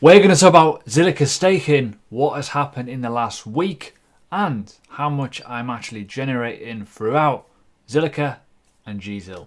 We're going to talk about Zilliqa staking, what has happened in the last week, and how much I'm actually generating throughout Zilliqa and gZil.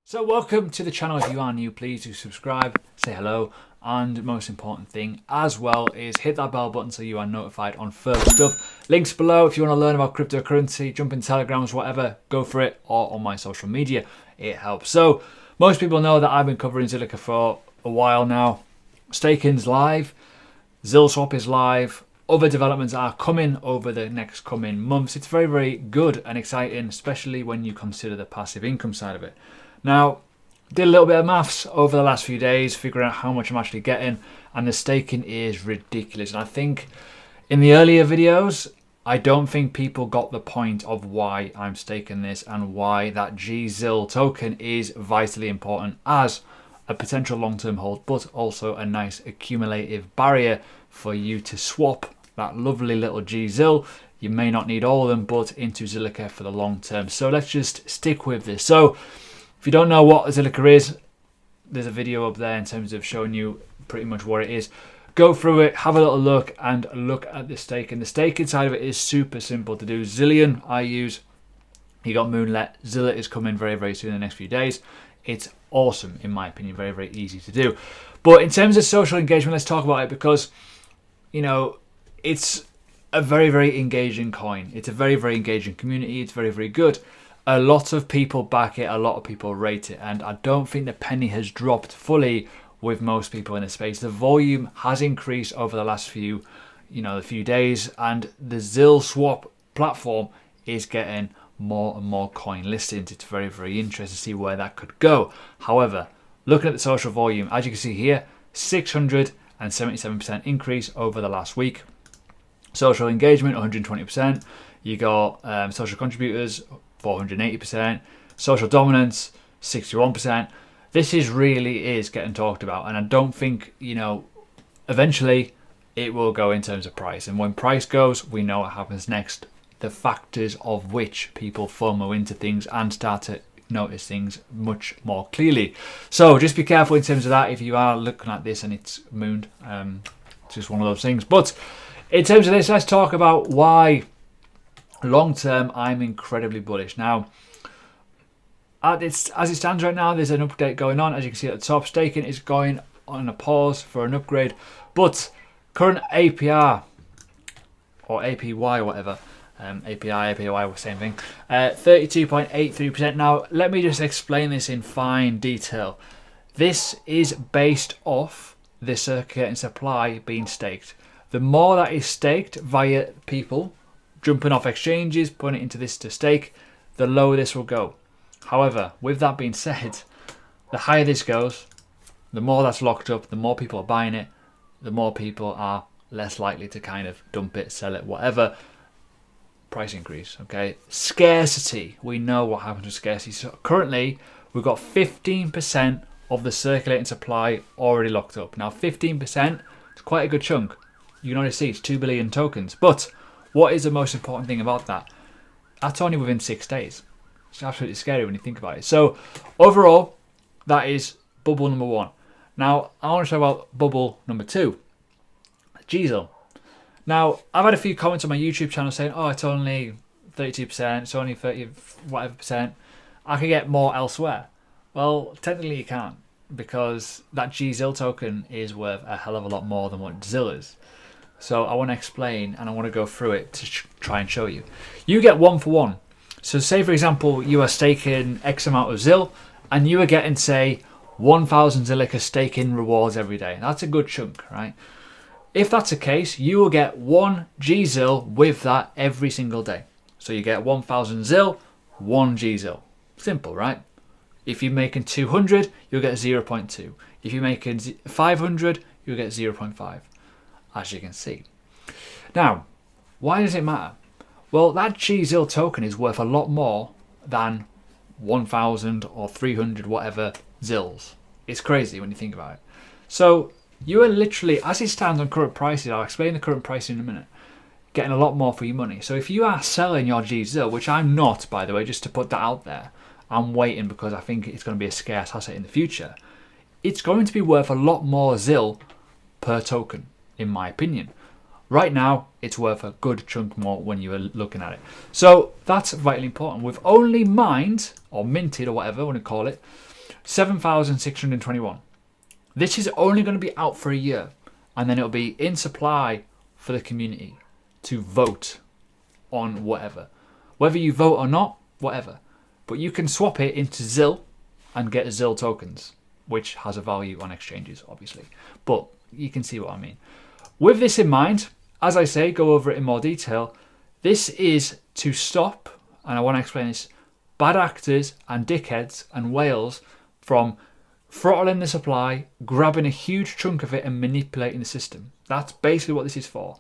So welcome to the channel. If you are new, please do subscribe, say hello, and most important thing as well is hit that bell button so you are notified on further stuff. Links below if you want to learn about cryptocurrency, jump in Telegrams, whatever, go for it, or on my social media, it helps. So most people know that I've been covering Zilliqa for a while now. Staking's live, GZil swap is live, other developments are coming over the next coming months. It's very, very good and exciting, especially when you consider the passive income side of it. Now, did a little bit of maths over the last few days, figuring out how much I'm actually getting, and the staking is ridiculous. And I think in the earlier videos, I don't think people got the point of why I'm staking this and why that gZil token is vitally important as a potential long-term hold, but also a nice accumulative barrier for you to swap that lovely little gZil. You may not need all of them, but into Zilliqa for the long term. So let's just stick with this. So if you don't know what Zilliqa is, there's a video up there in terms of showing you pretty much what it is. Go through it, have a little look, and look at the staking. The staking side of it is super simple to do. Zillion I use. You got Moonlet. Zilla is coming very, very soon in the next few days. It's awesome, in my opinion. Very, very easy to do. But in terms of social engagement, let's talk about it because, you know, it's a very, very engaging coin. It's a very, very engaging community. It's very, very good. A lot of people back it, a lot of people rate it, and I don't think the penny has dropped fully with most people in the space. The volume has increased over the last few days, and the GZil swap platform is getting more and more coin listings. It's very, very interesting to see where that could go. However, looking at the social volume, as you can see here, 677% increase over the last week. Social engagement, 120%. You got social contributors, 480%, social dominance, 61%. This really is getting talked about, and I don't think, eventually it will go in terms of price. And when price goes, we know what happens next. The factors of which people FOMO into things and start to notice things much more clearly. So just be careful in terms of that if you are looking at this and it's mooned. It's just one of those things. But in terms of this, let's talk about why long term I'm incredibly bullish. Now, as it stands right now, there's an update going on. As you can see at the top, staking is going on a pause for an upgrade, but current APR or APY, whatever, APY, same thing, 32.83%. Now, let me just explain this in fine detail. This is based off the circulating supply being staked. The more that is staked via people jumping off exchanges, putting it into this to stake, the lower this will go. However, with that being said, the higher this goes, the more that's locked up, the more people are buying it, the more people are less likely to kind of dump it, sell it, whatever. Price increase, okay? Scarcity, we know what happens with scarcity. So currently, we've got 15% of the circulating supply already locked up. Now, 15% is quite a good chunk. You can already see it's 2 billion tokens, but what is the most important thing about that? That's only within 6 days. It's absolutely scary when you think about it. So overall, that is bubble number one. Now, I want to talk about bubble number two, gZil. Now, I've had a few comments on my YouTube channel saying, oh, it's only 32%, it's only 30 whatever percent. I can get more elsewhere. Well, technically you can't, because that gZil token is worth a hell of a lot more than what GZil is. So I want to explain and I want to go through it to try and show you. You get 1 for 1. So say, for example, you are staking X amount of GZil and you are getting, say, 1,000 Zilliqa staking rewards every day. That's a good chunk, right? If that's the case, you will get 1 gZil with that every single day. So you get 1,000 ZIL, 1 gZil. Simple, right? If you're making 200, you'll get 0.2. If you're making 500, you'll get 0.5. As you can see. Now, why does it matter? Well, that gZil token is worth a lot more than 1,000 or 300 whatever ZILs. It's crazy when you think about it. So you are literally, as it stands on current prices, I'll explain the current pricing in a minute. getting a lot more for your money. So if you are selling your gZil, which I'm not, by the way, just to put that out there, I'm waiting because I think it's going to be a scarce asset in the future. It's going to be worth a lot more ZIL per token, in my opinion. Right now, it's worth a good chunk more when you are looking at it. So that's vitally important. We've only mined, or minted, or whatever you want to call it, 7,621. This is only going to be out for a year, and then it'll be in supply for the community to vote on whatever. Whether you vote or not, whatever. But you can swap it into ZIL and get ZIL tokens, which has a value on exchanges, obviously. But you can see what I mean. With this in mind, as I say, go over it in more detail. This is to stop, and I want to explain this, bad actors and dickheads and whales from throttling the supply, grabbing a huge chunk of it and manipulating the system. That's basically what this is for.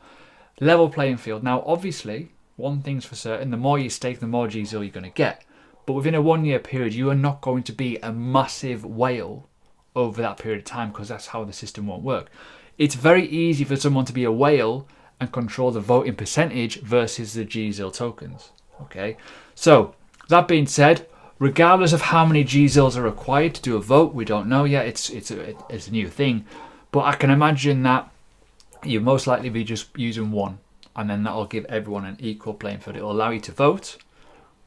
Level playing field. Now, obviously, one thing's for certain, the more you stake, the more gZil you're going to get. But within a 1 year period, you are not going to be a massive whale over that period of time, because that's how the system won't work. It's very easy for someone to be a whale and control the voting percentage versus the gZil tokens. Okay, so that being said, regardless of how many gZils are required to do a vote, we don't know yet. It's a new thing, but I can imagine that you most likely be just using one, and then that'll give everyone an equal playing field. It'll allow you to vote,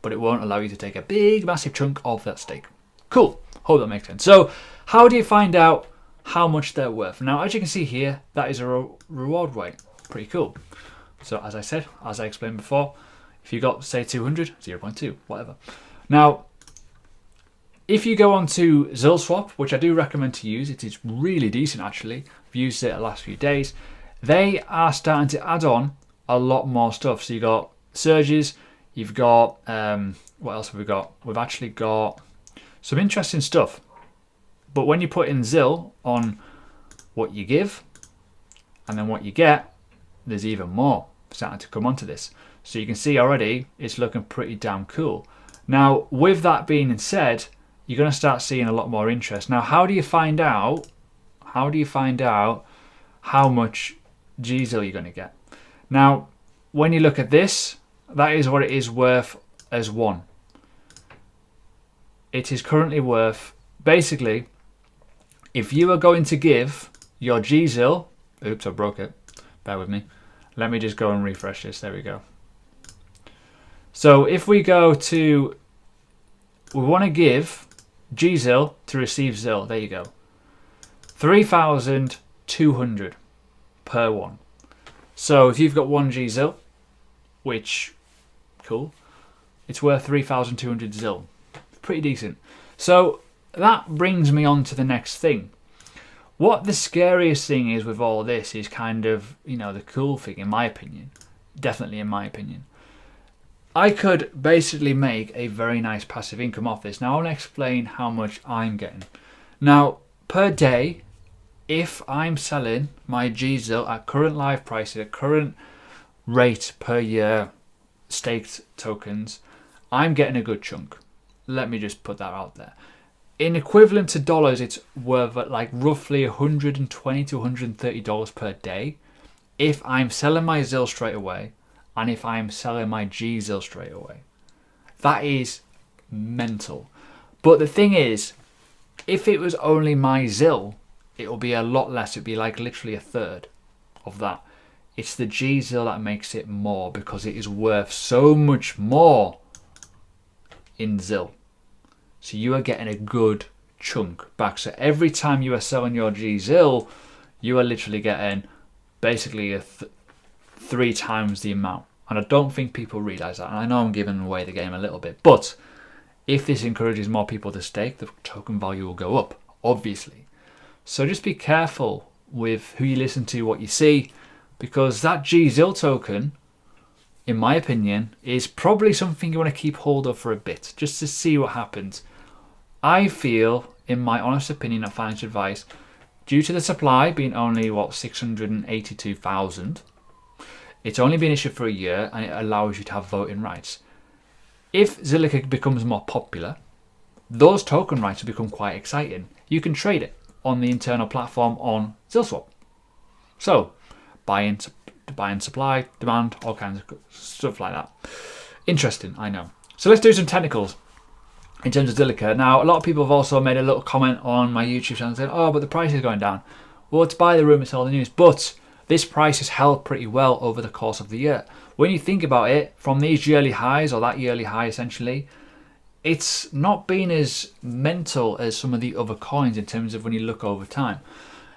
but it won't allow you to take a big, massive chunk of that stake. Cool. Hope that makes sense. So, how do you find out how much they're worth? Now, as you can see here, that is a reward rate. Pretty cool. So, as I said, as I explained before, if you got, say, 200, 0.2, whatever. Now, if you go on to ZilSwap, which I do recommend to use, it is really decent actually. I've used it the last few days. They are starting to add on a lot more stuff. So you got surges, you've got, what else have we got? We've actually got some interesting stuff. But when you put in ZIL on what you give and then what you get, there's even more starting to come onto this. So you can see already it's looking pretty damn cool. Now, with that being said, you're going to start seeing a lot more interest. Now, how do you find out? How do you find out how much gZil you're going to get? Now, when you look at this, that is what it is worth as one. It is currently worth, basically, if you are going to give your gZil, oops, I broke it, bear with me. Let me just go and refresh this, there we go. So if we go to, we want to give gZil to receive ZIL, there you go. 3,200 per one. So if you've got one gZil, which, cool, it's worth 3,200 ZIL. Pretty decent. So that brings me on to the next thing. What the scariest thing is with all this is kind of, you know, the cool thing, in my opinion. Definitely in my opinion. I could basically make a very nice passive income off this. Now I want to explain how much I'm getting. Now, per day, if I'm selling my gZil at current live prices, at current rate per year staked tokens, I'm getting a good chunk. Let me just put that out there. In equivalent to dollars, it's worth like roughly $120 to $130 per day if I'm selling my ZIL straight away and if I'm selling my gZil straight away. That is mental. But the thing is, if it was only my ZIL, it will be a lot less. It would be like literally a third of that. It's the gZil that makes it more because it is worth so much more in ZIL. So you are getting a good chunk back. So every time you are selling your gZil, you are literally getting basically 3 times the amount. And I don't think people realize that. And I know I'm giving away the game a little bit, but if this encourages more people to stake, the token value will go up, obviously. So just be careful with who you listen to, what you see, because that gZil token, in my opinion, is probably something you want to keep hold of for a bit, just to see what happens. I feel, in my honest opinion, not financial advice, due to the supply being only, 682,000, it's only been issued for a year and it allows you to have voting rights. If Zilliqa becomes more popular, those token rights will become quite exciting. You can trade it on the internal platform on ZilSwap. So, buy in, buying supply, demand, all kinds of stuff like that. Interesting, I know. So let's do some technicals in terms of Zilliqa. Now, a lot of people have also made a little comment on my YouTube channel saying, oh, but the price is going down. Well, it's by the rumour, it's all the news. But this price has held pretty well over the course of the year. When you think about it, from these yearly highs, or that yearly high essentially, it's not been as mental as some of the other coins in terms of when you look over time.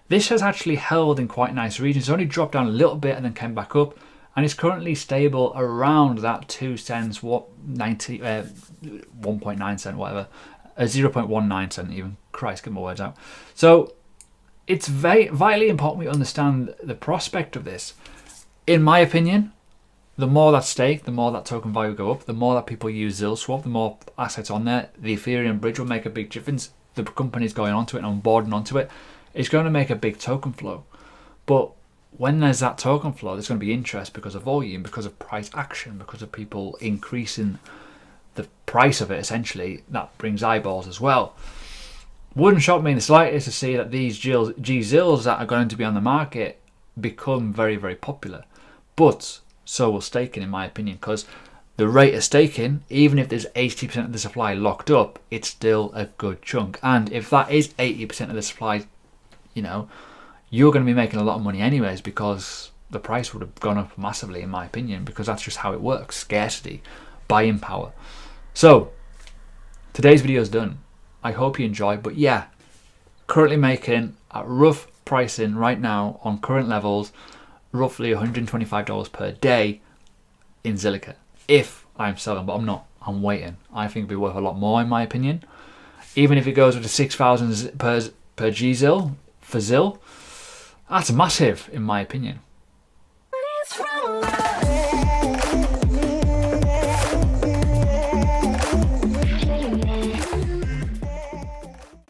This has actually held in quite nice regions. It's only dropped down a little bit and then came back up, and it's currently stable around that 2 cents, 1.9 cent, whatever, 0.19 cent even. Christ, get my words out. So it's vitally important we understand the prospect of this. In my opinion, the more that stake, the more that token value go up, the more that people use ZIL swap, the more assets on there, the Ethereum bridge will make a big difference. The companies going onto it and onboarding onto it, it's going to make a big token flow. But when there's that token flow, there's going to be interest because of volume, because of price action, because of people increasing the price of it, essentially. That brings eyeballs as well. Wouldn't shock me in the slightest to see that these gZils that are going to be on the market become very, very popular. But so will staking, in my opinion, because the rate of staking, even if there's 80% of the supply locked up, it's still a good chunk. And if that is 80% of the supply, you know, you're going to be making a lot of money anyways, because the price would have gone up massively, in my opinion, because that's just how it works. Scarcity, buying power. So today's video is done. I hope you enjoyed, but yeah, currently making a rough pricing right now on current levels, roughly $125 per day in Zilliqa, if I'm selling, but I'm not. I'm waiting. I think it'll be worth a lot more, in my opinion. Even if it goes with the 6,000 per gZil for ZIL, that's massive, in my opinion.